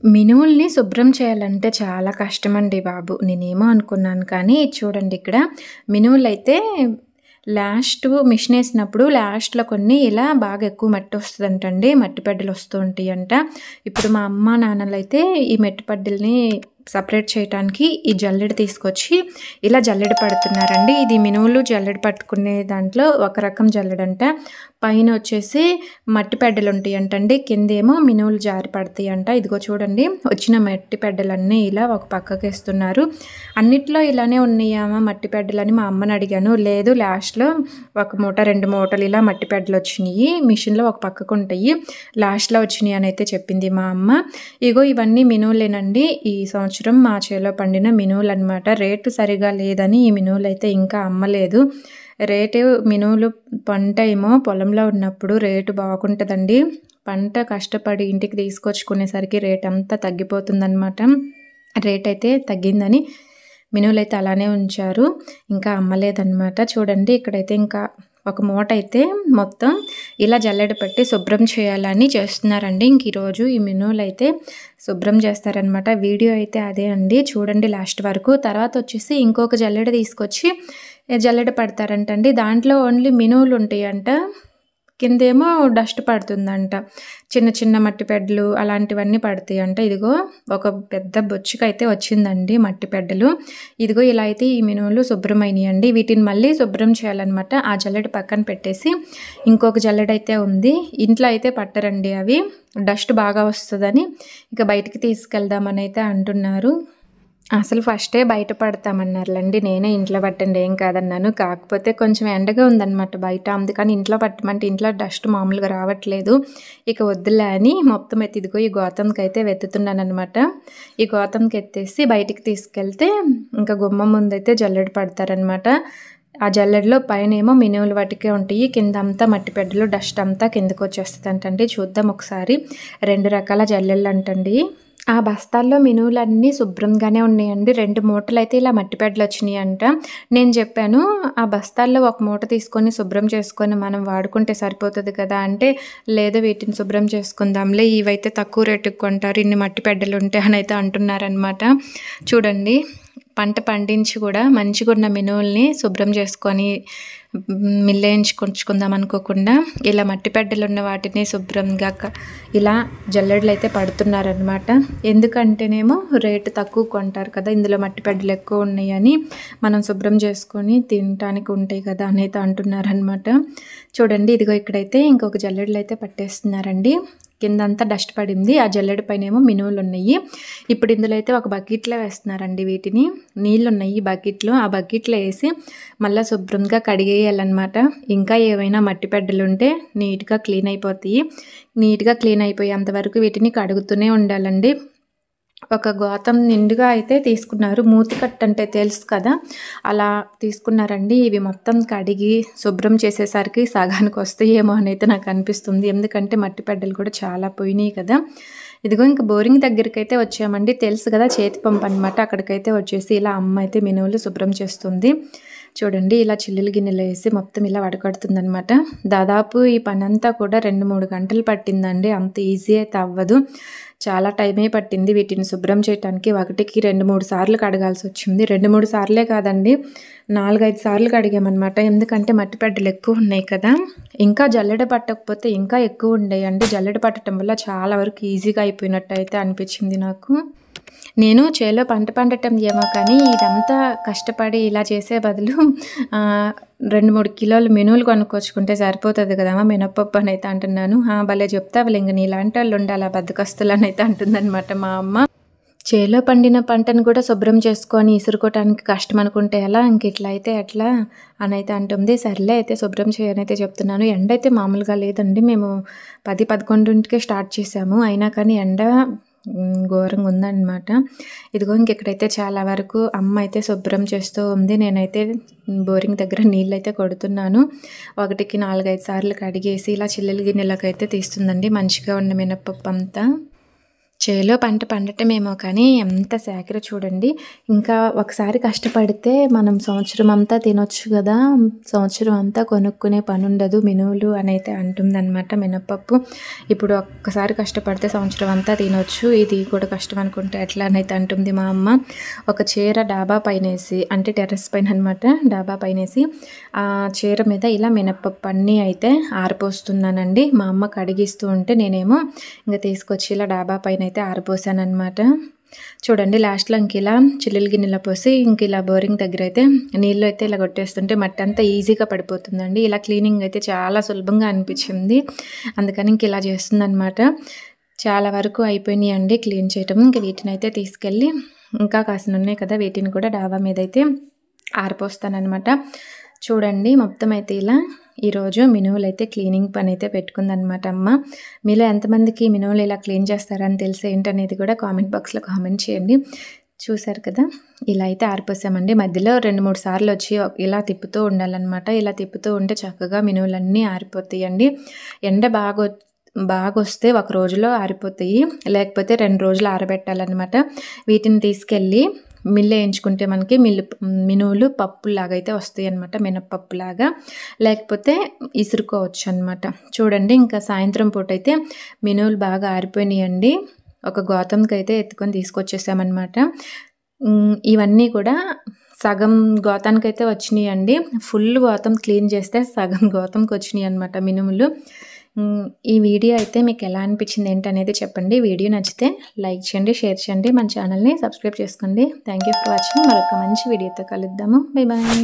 మినుముల్ని శుభ్రం చేయాలంటే చాలా కష్టమండి బాబు. నేనేమో అనుకున్నాను కానీ చూడండి ఇక్కడ మినుములైతే మిషనేసినప్పుడు లాస్ట్‌లో కొన్ని ఇలా బాగా ఎక్కువ మట్టి వస్తదంటండి. మట్టి పెడ్డలు వస్తూ ఉంటాయంట. ఇప్పుడు మా అమ్మ, నాన్నలైతే ఈ మట్టి పెడ్డల్ని సెపరేట్ చేయటానికి ఈ జల్లెడ తీసుకొచ్చి ఇలా జల్లెడ పడుతున్నారండి. ఇది మినుములు జల్లెడ పట్టుకునే దాంట్లో ఒక రకం జల్లెడంట. పైన వచ్చేసి మట్టి పెడ్డలు ఉంటాయంటండి. కిందేమో మినుములు జారి పడతాయంట. ఇదిగో చూడండి వచ్చిన మట్టి పెడ్డలన్నీ ఇలా ఒక పక్కకేస్తున్నారు. అన్నిట్లో ఇలానే ఉన్నాయా మట్టి పెడ్డలని మా అమ్మని అడిగాను. లేదు లాస్ట్‌లో ఒక మూట 2 మూటలు ఇలా మట్టి పెడ్డలు వచ్చినాయి. మిషన్‌లో ఒక పక్కకు ఉంటాయి. లాస్ట్‌లో వచ్చినాయి అని అయితే చెప్పింది మా అమ్మ. ఇగో ఇవన్నీ మినుములేనండి. ఈ సంవత్సరం మా చేలో పండిన మినుములు అనమాట. రేటు సరిగా లేదని ఈ మినుములు అయితే ఇంకా అమ్మలేదు. మినుములు పంట ఏమో పొలంలో ఉన్నప్పుడు రేటు బాగుంటుందండి. పంట కష్టపడి ఇంటికి తీసుకొచ్చుకునేసరికి రేట్ అంతా తగ్గిపోతుందన్నమాట. రేట్ అయితే తగ్గిందని మినుములైతే అలానే ఉంచారు. ఇంకా అమ్మలేదన్నమాట. చూడండి ఇక్కడైతే ఇంకా ఒక మూట అయితే మొత్తం ఇలా జల్లెడ పెట్టి శుభ్రం చేయాలని చేస్తున్నారండి. ఇంక ఈరోజు ఈ మినుములైతే శుభ్రం చేస్తారనమాట. వీడియో అయితే అదే అండి, చూడండి లాస్ట్ వరకు. తర్వాత వచ్చేసి ఇంకొక జల్లెడ తీసుకొచ్చి జల్లెడ పడతారంటండి. దాంట్లో ఓన్లీ మినుములు ఉంటాయంట. కిందేమో డస్ట్ పడుతుందంట. చిన్న చిన్న మట్టి పెడ్డలు అలాంటివన్నీ పడతాయంట. ఇదిగో ఒక పెద్ద బొచ్చుకైతే వచ్చిందండి మట్టి పెడ్డలు. ఇదిగో ఇలా అయితే ఈ మినుములు శుభ్రమైనయండి. వీటిని మళ్ళీ శుభ్రం చేయాలన్నమాట. ఆ జల్లెడ పక్కన పెట్టేసి ఇంకొక జల్లెడ అయితే ఉంది. ఇంట్లో అయితే పట్టరండి అవి, డస్ట్ బాగా వస్తుందని ఇక బయటికి తీసుకెళ్దామని అయితే అంటున్నారు. అసలు ఫస్టే బయట పడతామన్నారులేండి. నేనే ఇంట్లో పట్టండి ఏం కాదన్నాను. కాకపోతే కొంచెం ఎండగా ఉందన్నమాట బయట. అందుకని ఇంట్లో పట్టమంటే ఇంట్లో డస్ట్ మామూలుగా రావట్లేదు. ఇక వద్దులే అని మొత్తం ఎత్తి ఇదిగో ఈ గోతంకి అయితే వెతుతున్నాను అనమాట. ఈ గోతంకి ఎత్తేసి బయటికి తీసుకెళ్తే ఇంకా గుమ్మం ముందైతే జల్లెడ పడతారనమాట. ఆ జల్లెడలో పైన ఏమో మినుములు వాటికే ఉంటాయి. కింద అంతా మట్టి పెడ్డలు డస్ట్ అంతా కిందకు వచ్చేస్తుంది అంటండి. చూద్దాం ఒకసారి. 2 రకాల జల్లెళ్ళు అంటండి. ఆ బస్తాల్లో మినుములన్నీ శుభ్రంగానే ఉన్నాయండి. 2 మూటలు అయితే ఇలా మట్టి పెడ్డలు వచ్చినాయి అంట. నేను చెప్పాను ఆ బస్తాల్లో ఒక మూట తీసుకొని శుభ్రం చేసుకొని మనం వాడుకుంటే సరిపోతుంది కదా అంటే, లేదు వీటిని శుభ్రం చేసుకుందాంలే, ఇవైతే తక్కువ రేటుకి కొంటారు ఇన్ని మట్టి పెడ్డలు ఉంటాయి అని అయితే అంటున్నారనమాట. చూడండి పంట పండించి కూడా మంచిగా ఉన్న మినుముల్ని శుభ్రం చేసుకొని మిల్లేయించుకుందాం అనుకోకుండా ఇలా మట్టి పెడ్డలు ఉన్న వాటిని శుభ్రంగా ఇలా జల్లెడలు అయితే పడుతున్నారనమాట. ఎందుకంటేనేమో రేటు తక్కువ కొంటారు కదా, ఇందులో మట్టి పెడ్డలు ఎక్కువ ఉన్నాయని మనం శుభ్రం చేసుకొని తినటానికి ఉంటాయి కదా అని అయితే అంటున్నారనమాట. చూడండి ఇదిగో ఇక్కడైతే ఇంకొక జల్లెడలు అయితే పట్టేస్తున్నారండి. కిందంతా డస్ట్ పడింది. ఆ జల్లెడ పైన ఏమో మినుములు ఉన్నాయి. ఇప్పుడు ఇందులో అయితే ఒక బకెట్లో వేస్తున్నారండి వీటిని. నీళ్ళు ఉన్నాయి ఈ బకెట్లో. ఆ బకెట్లో వేసి మళ్ళీ శుభ్రంగా కడిగేయాలన్నమాట. ఇంకా ఏవైనా మట్టి పెడ్డలు ఉంటే నీట్గా క్లీన్ అయిపోతాయి. నీట్గా క్లీన్ అయిపోయేంతవరకు వీటిని కడుగుతూనే ఉండాలండి. ఒక గోతం నిండుగా అయితే తీసుకున్నారు. మూతి కట్ట అంటే తెలుసు కదా, అలా తీసుకున్నారండి. ఇవి మొత్తం కడిగి శుభ్రం చేసేసరికి సగానికి వస్తాయేమో అని అయితే నాకు అనిపిస్తుంది. ఎందుకంటే మట్టి పెడ్డలు కూడా చాలా పోయినాయి కదా. ఇదిగో ఇంకా బోరింగ్ దగ్గరికి అయితే వచ్చామండి. తెలుసు కదా చేతి పంపు అనమాట. అక్కడికైతే వచ్చేసి ఇలా అమ్మ అయితే మినుములు శుభ్రం చేస్తుంది. చూడండి ఇలా చిల్లులు గిన్నెలు వేసి మొత్తం ఇలా వడకడుతుందనమాట. దాదాపు ఈ పని అంతా కూడా 2-3 గంటలు పట్టిందండి. అంత ఈజీ అయితే అవ్వదు, చాలా టైమే పట్టింది. వీటిని శుభ్రం చేయడానికి 1కి 2-3 సార్లు కడగాల్సి వచ్చింది. 2-3 సార్లే కాదండి, 4-5 సార్లు కడిగామన్నమాట. ఎందుకంటే మట్టి పెడ్డలు ఎక్కువ ఉన్నాయి కదా. ఇంకా జల్లెడ పట్టకపోతే ఇంకా ఎక్కువ ఉండేయండి. జల్లెడ పట్టడం వల్ల చాలా వరకు ఈజీగా అయిపోయినట్టు అయితే అనిపించింది నాకు. నేను చేలో పంట పండటం ఏమో కానీ ఇదంతా కష్టపడి ఇలా చేసే బదులు 2-3 కిలోలు మినుములు కొనుక్కొచ్చుకుంటే సరిపోతుంది కదమ్మా మినప్పప్పు అని అయితే అంటున్నాను. భలే చెప్తావులే, ఇంక నీలాంటి వాళ్ళు ఉండాలి బద్దకస్తులు అని అయితే అంటుందన్నమాట మా అమ్మ. చేలో పండిన పంటను కూడా శుభ్రం చేసుకొని ఇసురుకోవటానికి కష్టం అనుకుంటే ఎలా, ఇంక ఇట్లా అయితే ఎట్లా అని అయితే అంటుంది. సర్లే అయితే శుభ్రం చేయని అయితే చెప్తున్నాను. ఎండ అయితే మామూలుగా లేదండి. మేము 10-11కే స్టార్ట్ చేసాము. అయినా కానీ ఎండ ఘోరంగా ఉందన్నమాట. ఇదిగో ఇంకెక్కడైతే చాలా వరకు అమ్మ అయితే శుభ్రం చేస్తూ ఉంది. నేనైతే బోరింగ్ దగ్గర నీళ్ళు అయితే కొడుతున్నాను. 1కి 4-5 సార్లు కడిగేసి ఇలా చిల్లులు గిన్నెలకైతే తీస్తుందండి మంచిగా ఉన్న మినపప్పు అంతా. చేలో పంట పండటమేమో కానీ ఎంత సేకరో చూడండి. ఇంకా ఒకసారి కష్టపడితే మనం సంవత్సరం అంతా తినొచ్చు గదా! సంవత్సరం అంతా కొనుక్కునే పనుండదు మినువులు అనైతే అంటుందనమాట మినపప్పు. ఇప్పుడు ఒక్కసారి కష్టపడితే సంవత్సరం అంతా తినొచ్చు. ఇది కూడా కష్టం అనుకుంటే ఎట్లా అనైతే అంటుంది మా అమ్మ. ఒక చీర డాబా పైనేసి అంటే టెర్రస్ పైన అనమాట డాబా పైనేసి ఆ చీర మీద ఇలా మినపప్పు అన్నీ అయితే ఆరపోస్తున్నానండి. మా అమ్మ కడిగిస్తూ ఉంటే నేనేమో ఇంకా తీసుకొచ్చి ఇలా డాబా పైన అయితే ఆరపోసానమాట. చూడండి లాస్ట్లో ఇంక ఇలా చిల్లుల గిన్నెలో పోసి ఇంక ఇలా బోరింగ్ దగ్గర అయితే నీళ్ళు అయితే ఇలా కొట్టేస్తుంటే మట్టి అంతా ఈజీగా పడిపోతుందండి. ఇలా క్లీనింగ్ అయితే చాలా సులభంగా అనిపించింది. అందుకని ఇంక ఇలా చేస్తుందనమాట. చాలా వరకు అయిపోయినాయండి క్లీన్ చేయటం. ఇంక వీటిని అయితే తీసుకెళ్ళి ఇంకా కాసిన ఉన్నాయి కదా వీటిని కూడా డాబా మీద అయితే ఆరిపోస్తానమాట. చూడండి మొత్తం అయితే ఇలా ఈరోజు మినువులు అయితే క్లీనింగ్ పని అయితే పెట్టుకుందనమాట అమ్మ. మీలో ఎంతమందికి మినువులు ఇలా క్లీన్ చేస్తారని తెలిసి ఏంటనేది కూడా కామెంట్ బాక్స్లో కామెంట్ చేయండి. చూసారు కదా ఇలా అయితే ఆరిపోసామండి. మధ్యలో 2-3 సార్లు వచ్చి ఇలా తిప్పుతూ ఉండాలన్నమాట. ఇలా తిప్పుతూ ఉంటే చక్కగా మినువులన్నీ ఆరిపోతాయండి. ఎండ బాగా వస్తే ఒక రోజులో ఆరిపోతాయి, లేకపోతే 2 రోజులు ఆరబెట్టాలన్నమాట. వీటిని తీసుకెళ్ళి మిల్లు వేయించుకుంటే మనకి మినువులు పప్పులాగా అయితే వస్తాయి అన్నమాట, మినపప్పులాగా. లేకపోతే ఇసురుకోవచ్చు అనమాట. చూడండి ఇంకా సాయంత్రం పూట అయితే మినువులు బాగా ఆరిపోయినాయండి. ఒక గోతంకి అయితే ఎత్తుకొని తీసుకొచ్చేసామన్నమాట. ఇవన్నీ కూడా సగం గోతానికైతే వచ్చినాయండి. ఫుల్ గోతం క్లీన్ చేస్తే సగం గోతంకి వచ్చినాయి అనమాట మినుములు. ఈ వీడియో అయితే మీకు ఎలా అనిపించింది ఏంటనేది చెప్పండి. వీడియో నచ్చితే లైక్ చేయండి, షేర్ చేయండి, మన ఛానల్ని సబ్స్క్రైబ్ చేసుకోండి. Thank you for watching. మరొక మంచి వీడియోతో కలుద్దాము. Bye bye.